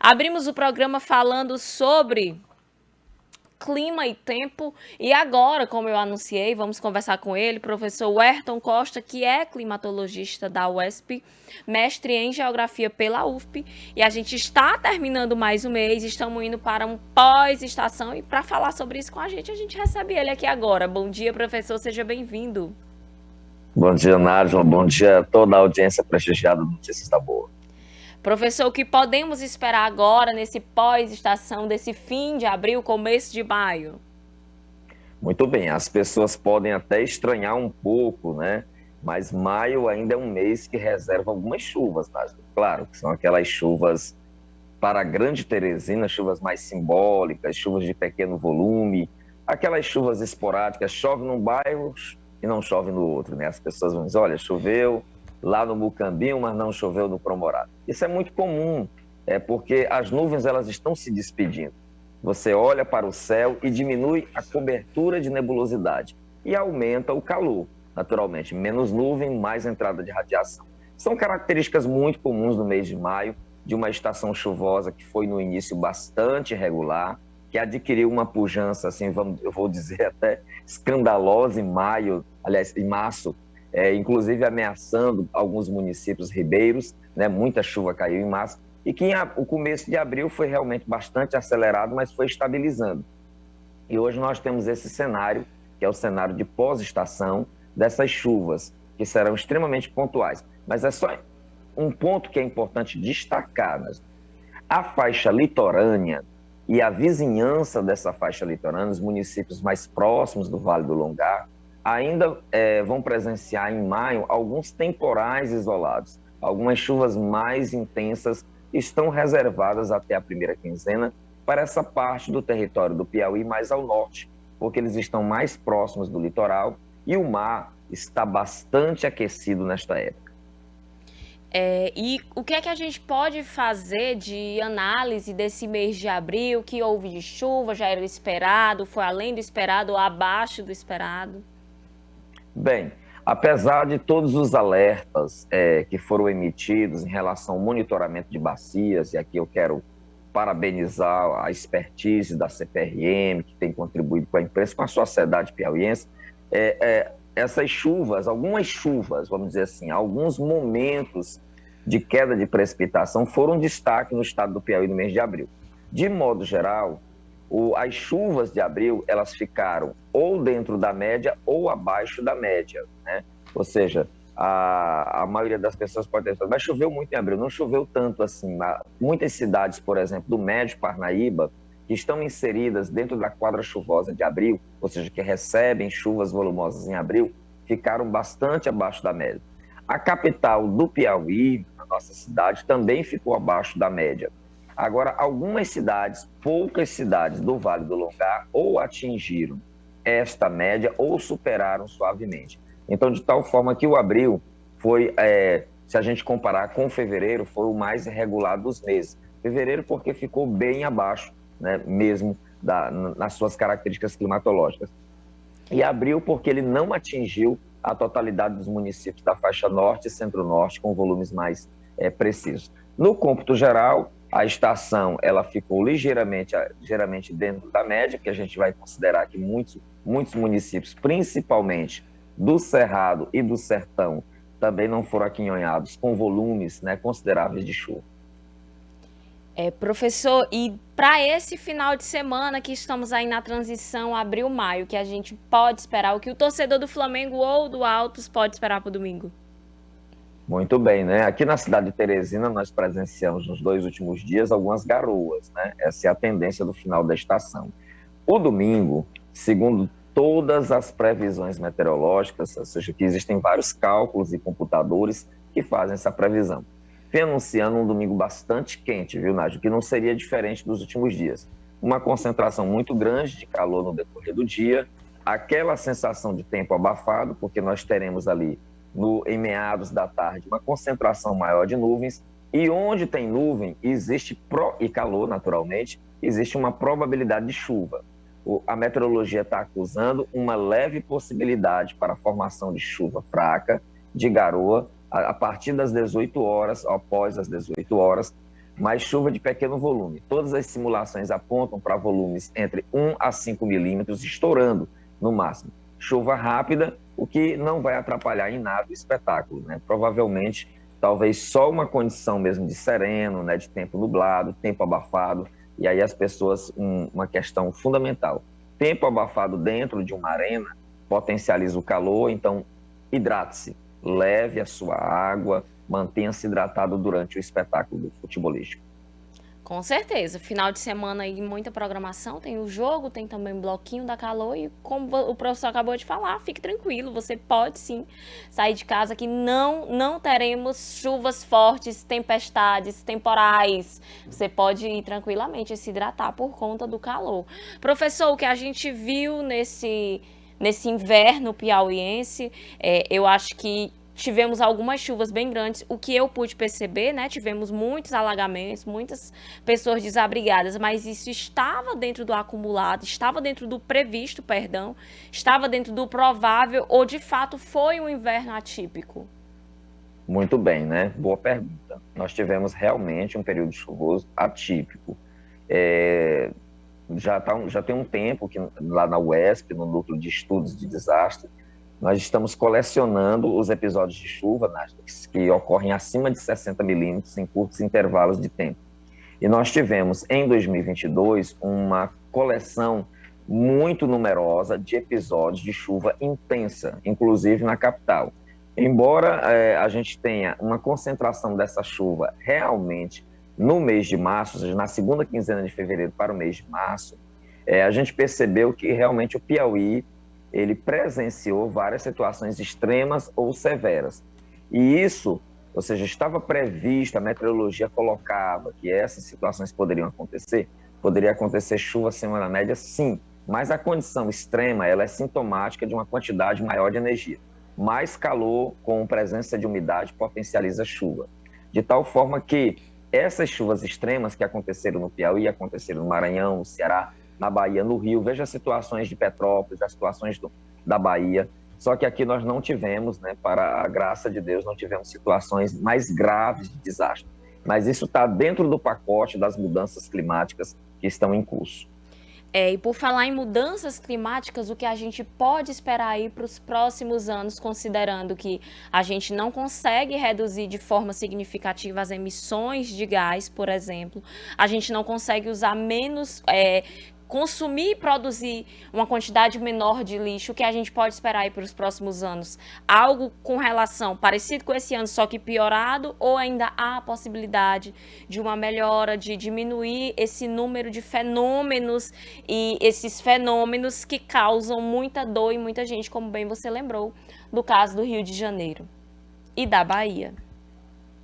Abrimos o programa falando sobre clima e tempo, e agora, como eu anunciei, vamos conversar com ele, professor Werton Costa, que é climatologista da UESP, mestre em geografia pela UFP, e a gente está terminando mais um mês, estamos indo para um pós-estação, e para falar sobre isso com a gente recebe ele aqui agora. Bom dia, professor, seja bem-vindo. Bom dia, Nájila. Bom dia a toda a audiência prestigiada do Notícias da Boa. Professor, o que podemos esperar agora nesse pós-estação, desse fim de abril, começo de maio? Muito bem, as pessoas podem até estranhar um pouco, né? Mas maio ainda é um mês que reserva algumas chuvas, Nájila. Claro, que são aquelas chuvas para a Grande Teresina, chuvas mais simbólicas, chuvas de pequeno volume, aquelas chuvas esporádicas, chove num bairro e não chove no outro, né? As pessoas vão dizer, olha, choveu lá no Mucambinho, mas não choveu no Promorado. Isso é muito comum, porque as nuvens elas estão se despedindo. Você olha para o céu e diminui a cobertura de nebulosidade e aumenta o calor, naturalmente. Menos nuvem, mais entrada de radiação. São características muito comuns no mês de maio, de uma estação chuvosa que foi no início bastante irregular, que adquiriu uma pujança, assim, eu vou dizer até escandalosa em maio, aliás, em março, inclusive ameaçando alguns municípios ribeiros, né? Muita chuva caiu em março, e que o começo de abril foi realmente bastante acelerado, mas foi estabilizando. E hoje nós temos esse cenário, que é o cenário de pós-estação dessas chuvas, que serão extremamente pontuais. Mas é só um ponto que é importante destacar, né? A faixa litorânea e a vizinhança dessa faixa litorânea, os municípios mais próximos do Vale do Longar, ainda vão presenciar em maio alguns temporais isolados. Algumas chuvas mais intensas estão reservadas até a primeira quinzena para essa parte do território do Piauí mais ao norte, porque eles estão mais próximos do litoral e o mar está bastante aquecido nesta época. E o que é que a gente pode fazer de análise desse mês de abril, que houve de chuva, já era esperado, foi além do esperado ou abaixo do esperado? Bem, apesar de todos os alertas que foram emitidos em relação ao monitoramento de bacias, e aqui eu quero parabenizar a expertise da CPRM, que tem contribuído com a imprensa, com a sociedade piauiense, essas chuvas, algumas chuvas, vamos dizer assim, alguns momentos de queda de precipitação foram destaque no estado do Piauí no mês de abril. De modo geral, as chuvas de abril, elas ficaram ou dentro da média ou abaixo da média, né? Ou seja, a maioria das pessoas pode ter falado, mas choveu muito em abril, não choveu tanto assim. Muitas cidades, por exemplo, do Médio Parnaíba, que estão inseridas dentro da quadra chuvosa de abril, ou seja, que recebem chuvas volumosas em abril, ficaram bastante abaixo da média. A capital do Piauí, a nossa cidade, também ficou abaixo da média. Agora, algumas cidades, poucas cidades do Vale do Longar, ou atingiram esta média ou superaram suavemente. Então, de tal forma que o abril foi, se a gente comparar com fevereiro, foi o mais irregular dos meses. Fevereiro porque ficou bem abaixo, né, mesmo nas suas características climatológicas. E abril porque ele não atingiu a totalidade dos municípios da faixa norte e centro-norte com volumes mais precisos. No cômputo geral, a estação ela ficou ligeiramente dentro da média, que a gente vai considerar que muitos municípios, principalmente do Cerrado e do Sertão, também não foram aquinhoados com volumes, né, consideráveis de chuva. Professor, e para esse final de semana que estamos aí na transição abril-maio, que a gente pode esperar, o que o torcedor do Flamengo ou do Altos pode esperar para o domingo? Muito bem, né? Aqui na cidade de Teresina, nós presenciamos nos 2 últimos dias algumas garoas, né? Essa é a tendência do final da estação. O domingo, segundo todas as previsões meteorológicas, ou seja, que existem vários cálculos e computadores que fazem essa previsão, vem anunciando um domingo bastante quente, viu, Nádio? Que não seria diferente dos últimos dias. Uma concentração muito grande de calor no decorrer do dia, aquela sensação de tempo abafado, porque nós teremos ali em meados da tarde, uma concentração maior de nuvens, e onde tem nuvem, e calor, naturalmente, existe uma probabilidade de chuva. A meteorologia está acusando uma leve possibilidade para a formação de chuva fraca, de garoa, a partir das 18 horas, após as 18 horas, mas chuva de pequeno volume. Todas as simulações apontam para volumes entre 1 a 5 milímetros, estourando no máximo. Chuva rápida, o que não vai atrapalhar em nada o espetáculo, né? Provavelmente, talvez só uma condição mesmo de sereno, né? De tempo nublado, tempo abafado, e aí as pessoas, uma questão fundamental, tempo abafado dentro de uma arena potencializa o calor, então hidrate-se, leve a sua água, mantenha-se hidratado durante o espetáculo do futebolístico. Com certeza. Final de semana aí, muita programação. Tem o jogo, tem também o bloquinho da calor. E como o professor acabou de falar, fique tranquilo. Você pode sim sair de casa que não teremos chuvas fortes, tempestades, temporais. Você pode ir tranquilamente se hidratar por conta do calor. Professor, o que a gente viu nesse inverno piauiense, eu acho que tivemos algumas chuvas bem grandes, o que eu pude perceber, né? Tivemos muitos alagamentos, muitas pessoas desabrigadas, mas isso estava dentro do acumulado, estava dentro do previsto, perdão, estava dentro do provável, ou de fato foi um inverno atípico? Muito bem, né? Boa pergunta. Nós tivemos realmente um período chuvoso atípico. Já tem um tempo que lá na UESP, no Núcleo de Estudos de Desastre, nós estamos colecionando os episódios de chuva, né, que ocorrem acima de 60 milímetros em curtos intervalos de tempo. E nós tivemos, em 2022, uma coleção muito numerosa de episódios de chuva intensa, inclusive na capital. Embora a gente tenha uma concentração dessa chuva realmente no mês de março, ou seja, na segunda quinzena de fevereiro para o mês de março, a gente percebeu que realmente o Piauí ele presenciou várias situações extremas ou severas. E isso, ou seja, estava previsto, a meteorologia colocava que essas situações poderiam acontecer, poderia acontecer chuva acima da média, sim, mas a condição extrema ela é sintomática de uma quantidade maior de energia. Mais calor com presença de umidade potencializa chuva. De tal forma que essas chuvas extremas que aconteceram no Piauí, aconteceram no Maranhão, no Ceará, na Bahia, no Rio, veja as situações de Petrópolis, as situações da Bahia, só que aqui nós não tivemos, né, para a graça de Deus, não tivemos situações mais graves de desastre. Mas isso está dentro do pacote das mudanças climáticas que estão em curso. E por falar em mudanças climáticas, o que a gente pode esperar aí para os próximos anos, considerando que a gente não consegue reduzir de forma significativa as emissões de gás, por exemplo, a gente não consegue usar menos, consumir e produzir uma quantidade menor de lixo, o que a gente pode esperar aí para os próximos anos? Algo com relação parecido com esse ano, só que piorado, ou ainda há a possibilidade de uma melhora, de diminuir esse número de fenômenos e esses fenômenos que causam muita dor em muita gente, como bem você lembrou, do caso do Rio de Janeiro e da Bahia?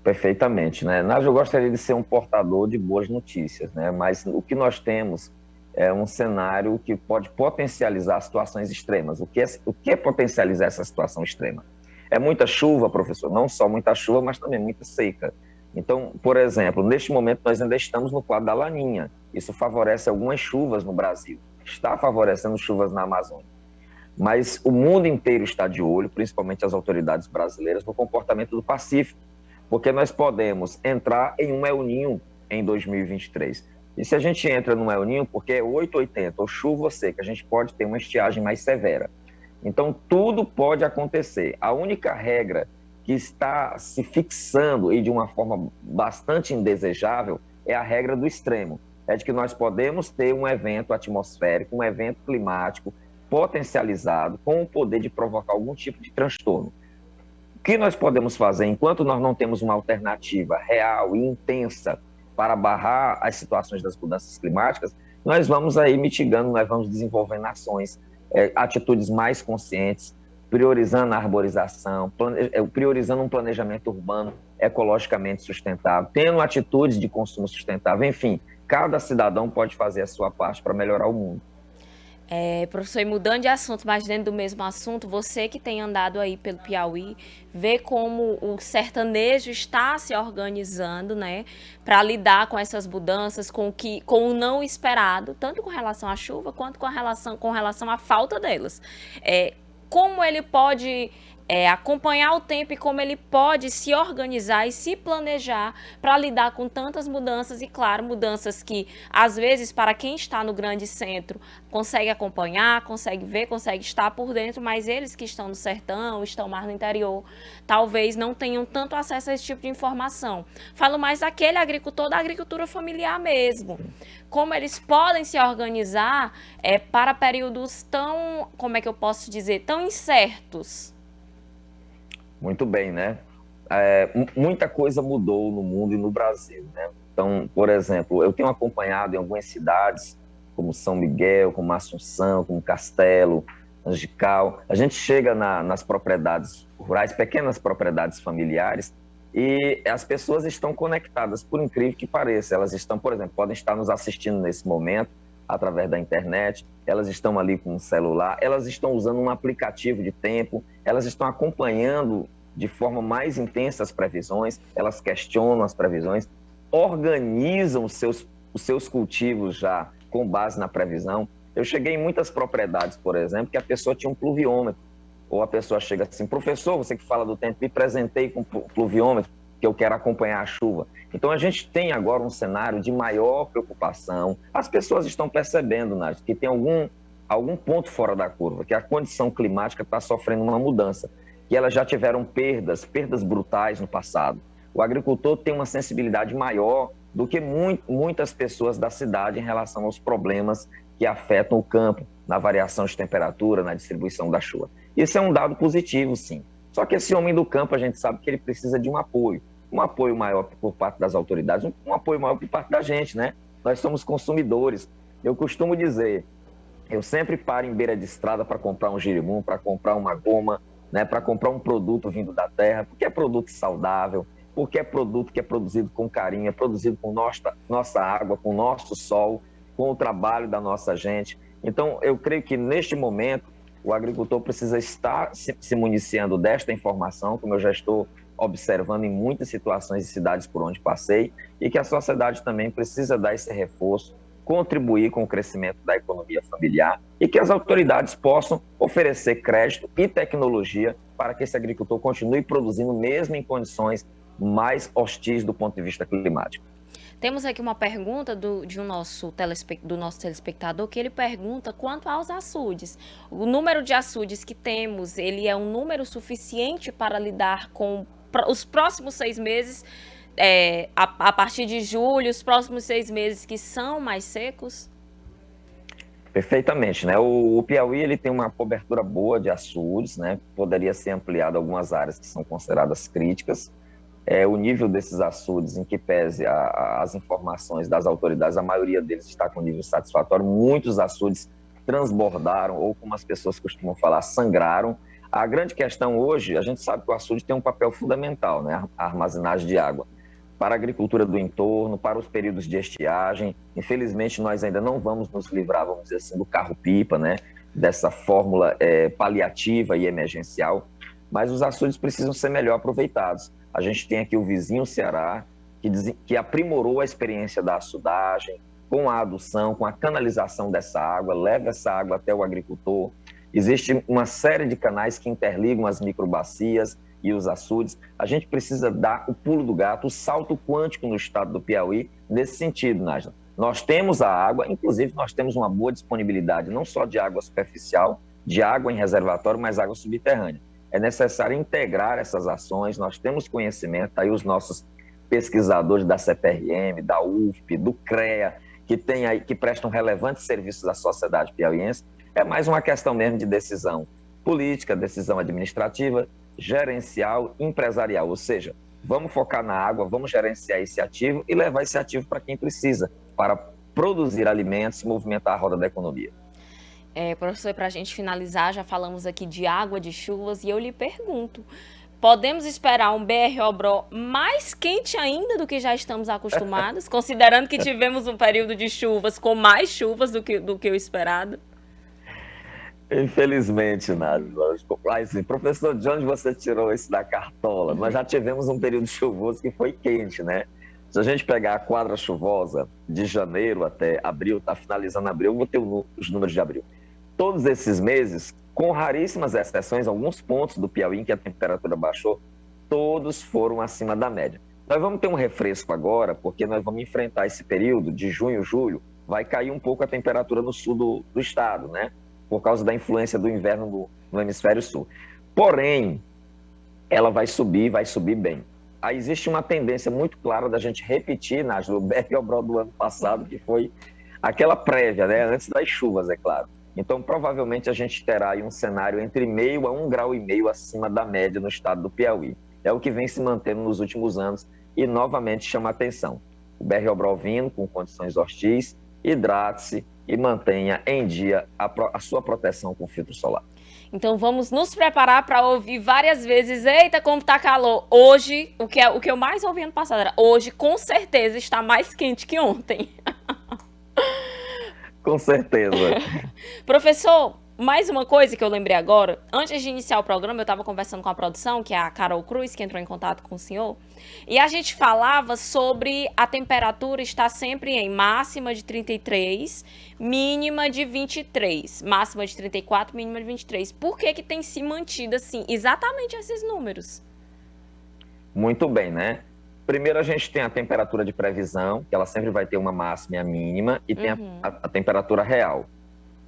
Perfeitamente, né? Nádia, eu gostaria de ser um portador de boas notícias, né? Mas o que nós temos é um cenário que pode potencializar situações extremas. O que é potencializar essa situação extrema? É muita chuva, professor, não só muita chuva, mas também muita seca. Então, por exemplo, neste momento nós ainda estamos no quadro da Laninha. Isso favorece algumas chuvas no Brasil, está favorecendo chuvas na Amazônia. Mas o mundo inteiro está de olho, principalmente as autoridades brasileiras, no comportamento do Pacífico, porque nós podemos entrar em um El Niño em 2023. E se a gente entra no El Niño, porque é 880, ou chuva ou seca, a gente pode ter uma estiagem mais severa. Então, tudo pode acontecer. A única regra que está se fixando e de uma forma bastante indesejável é a regra do extremo. É de que nós podemos ter um evento atmosférico, um evento climático potencializado com o poder de provocar algum tipo de transtorno. O que nós podemos fazer enquanto nós não temos uma alternativa real e intensa para barrar as situações das mudanças climáticas, nós vamos aí mitigando, nós vamos desenvolvendo ações, atitudes mais conscientes, priorizando a arborização, priorizando um planejamento urbano ecologicamente sustentável, tendo atitudes de consumo sustentável, enfim, cada cidadão pode fazer a sua parte para melhorar o mundo. Professor, e mudando de assunto, mas dentro do mesmo assunto, você que tem andado aí pelo Piauí, vê como o sertanejo está se organizando, né, para lidar com essas mudanças, com o não esperado, tanto com relação à chuva quanto com relação à falta delas. Como ele pode acompanhar o tempo e como ele pode se organizar e se planejar para lidar com tantas mudanças e, claro, mudanças que, às vezes, para quem está no grande centro, consegue acompanhar, consegue ver, consegue estar por dentro, mas eles que estão no sertão, estão mais no interior, talvez não tenham tanto acesso a esse tipo de informação. Falo mais daquele agricultor da agricultura familiar mesmo. Como eles podem se organizar para períodos tão, como é que eu posso dizer, tão incertos. Muito bem, né? Muita coisa mudou no mundo e no Brasil, né? Então, por exemplo, eu tenho acompanhado em algumas cidades, como São Miguel, como Assunção, como Castelo, Angical. A gente chega nas propriedades rurais, pequenas propriedades familiares, e as pessoas estão conectadas, por incrível que pareça. Elas estão, por exemplo, podem estar nos assistindo nesse momento, através da internet, elas estão ali com o celular, elas estão usando um aplicativo de tempo, elas estão acompanhando de forma mais intensa as previsões, elas questionam as previsões, organizam os seus cultivos já com base na previsão. Eu cheguei em muitas propriedades, por exemplo, que a pessoa tinha um pluviômetro, ou a pessoa chega assim, professor, você que fala do tempo, me presentei com pluviômetro, que eu quero acompanhar a chuva. Então, a gente tem agora um cenário de maior preocupação. As pessoas estão percebendo, Nádia, que tem algum ponto fora da curva, que a condição climática está sofrendo uma mudança, que elas já tiveram perdas brutais no passado. O agricultor tem uma sensibilidade maior do que muitas pessoas da cidade em relação aos problemas que afetam o campo, na variação de temperatura, na distribuição da chuva. Isso é um dado positivo, sim. Só que esse homem do campo, a gente sabe que ele precisa de um apoio maior por parte das autoridades, um apoio maior por parte da gente, né? Nós somos consumidores. Eu costumo dizer, eu sempre paro em beira de estrada para comprar um girimum, para comprar uma goma, né? Para comprar um produto vindo da terra, porque é produto saudável, porque é produto que é produzido com carinho, é produzido com nossa água, com nosso sol, com o trabalho da nossa gente. Então, eu creio que neste momento, o agricultor precisa estar se municiando desta informação, como eu já estou observando em muitas situações e cidades por onde passei, e que a sociedade também precisa dar esse reforço, contribuir com o crescimento da economia familiar e que as autoridades possam oferecer crédito e tecnologia para que esse agricultor continue produzindo mesmo em condições mais hostis do ponto de vista climático. Temos aqui uma pergunta do nosso telespectador, que ele pergunta quanto aos açudes. O número de açudes que temos, ele é um número suficiente para lidar com os próximos 6 meses, a partir de julho, os próximos 6 meses que são mais secos? Perfeitamente, né? O Piauí ele tem uma cobertura boa de açudes, né? Poderia ser ampliado algumas áreas que são consideradas críticas. O nível desses açudes, em que pese as informações das autoridades, a maioria deles está com nível satisfatório. Muitos açudes transbordaram, ou como as pessoas costumam falar, sangraram. A grande questão hoje, a gente sabe que o açude tem um papel fundamental, né? A armazenagem de água para a agricultura do entorno, para os períodos de estiagem. Infelizmente, nós ainda não vamos nos livrar, vamos dizer assim, do carro-pipa, né? Dessa fórmula paliativa e emergencial, mas os açudes precisam ser melhor aproveitados. A gente tem aqui o vizinho Ceará, que aprimorou a experiência da açudagem, com a adução, com a canalização dessa água, leva essa água até o agricultor. Existe uma série de canais que interligam as microbacias e os açudes. A gente precisa dar o pulo do gato, o salto quântico no estado do Piauí, nesse sentido, Nájila. Nós temos a água, inclusive nós temos uma boa disponibilidade, não só de água superficial, de água em reservatório, mas água subterrânea. É necessário integrar essas ações, nós temos conhecimento, aí os nossos pesquisadores da CPRM, da UFP, do CREA, que prestam relevantes serviços à sociedade piauiense. É mais uma questão mesmo de decisão política, decisão administrativa, gerencial, empresarial, ou seja, vamos focar na água, vamos gerenciar esse ativo e levar esse ativo para quem precisa, para produzir alimentos e movimentar a roda da economia. Professor, para a gente finalizar, já falamos aqui de água, de chuvas, e eu lhe pergunto, podemos esperar um BR-Obró mais quente ainda do que já estamos acostumados, considerando que tivemos um período de chuvas com mais chuvas do que o esperado? Infelizmente, nada. Assim, professor, de onde você tirou isso da cartola? Nós já tivemos um período chuvoso que foi quente, né? Se a gente pegar a quadra chuvosa de janeiro até abril, está finalizando abril, eu vou ter os números de abril. Todos esses meses Com raríssimas exceções, alguns pontos do Piauí em que a temperatura baixou, todos foram acima da média. Nós vamos ter um refresco agora, porque nós vamos enfrentar esse período de junho, julho, vai cair um pouco a temperatura no sul do estado, né? Por causa da influência do inverno no hemisfério sul. Porém, ela vai subir bem. Aí existe uma tendência muito clara da gente repetir, Nájila, o Berg-Obrol do ano passado, que foi aquela prévia, né? Antes das chuvas, é claro. Então, provavelmente, a gente terá aí um cenário entre meio a 1,5 graus acima da média no estado do Piauí. É o que vem se mantendo nos últimos anos e, novamente, chama atenção. O Berg-Obrol vindo com condições hostis, hidrate-se e mantenha em dia a sua proteção com filtro solar. Então vamos nos preparar para ouvir várias vezes, eita, como tá calor. Hoje, o que eu mais ouvi ano passado era, hoje com certeza está mais quente que ontem. Com certeza. Professor, mais uma coisa que eu lembrei agora, antes de iniciar o programa, eu estava conversando com a produção, que é a Carol Cruz, que entrou em contato com o senhor, e a gente falava sobre a temperatura estar sempre em máxima de 33, mínima de 23, máxima de 34, mínima de 23. Por que que tem se mantido assim, exatamente esses números? Muito bem, né? Primeiro a gente tem a temperatura de previsão, que ela sempre vai ter uma máxima e a mínima, e tem a temperatura real.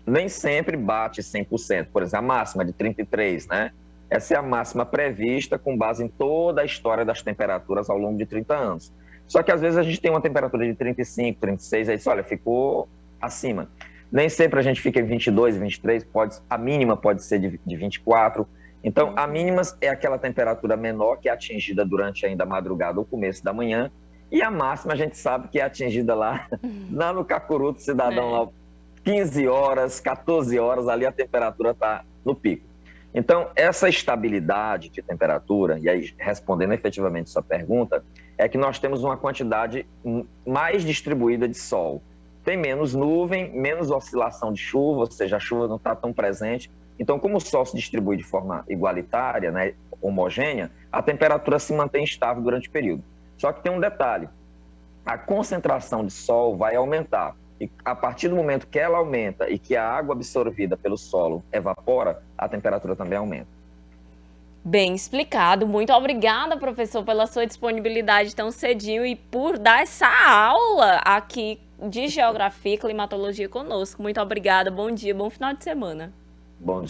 Nem sempre bate 100%, por exemplo, a máxima de 33, né? Essa é a máxima prevista com base em toda a história das temperaturas ao longo de 30 anos. Só que às vezes a gente tem uma temperatura de 35, 36, aí diz, olha, ficou acima. Nem sempre a gente fica em 22, 23, a mínima pode ser de 24. Então, a mínima é aquela temperatura menor que é atingida durante ainda a madrugada ou começo da manhã, e a máxima a gente sabe que é atingida lá no Cacuruto Cidadão, lá 15 horas, 14 horas, ali a temperatura está no pico. Então, essa estabilidade de temperatura, e aí respondendo efetivamente sua pergunta, é que nós temos uma quantidade mais distribuída de sol. Tem menos nuvem, menos oscilação de chuva, ou seja, a chuva não está tão presente. Então, como o sol se distribui de forma igualitária, né, homogênea, a temperatura se mantém estável durante o período. Só que tem um detalhe, a concentração de sol vai aumentar. E a partir do momento que ela aumenta e que a água absorvida pelo solo evapora, a temperatura também aumenta. Bem explicado. Muito obrigada, professor, pela sua disponibilidade tão cedinho e por dar essa aula aqui de geografia e climatologia conosco. Muito obrigada. Bom dia, bom final de semana. Bom dia.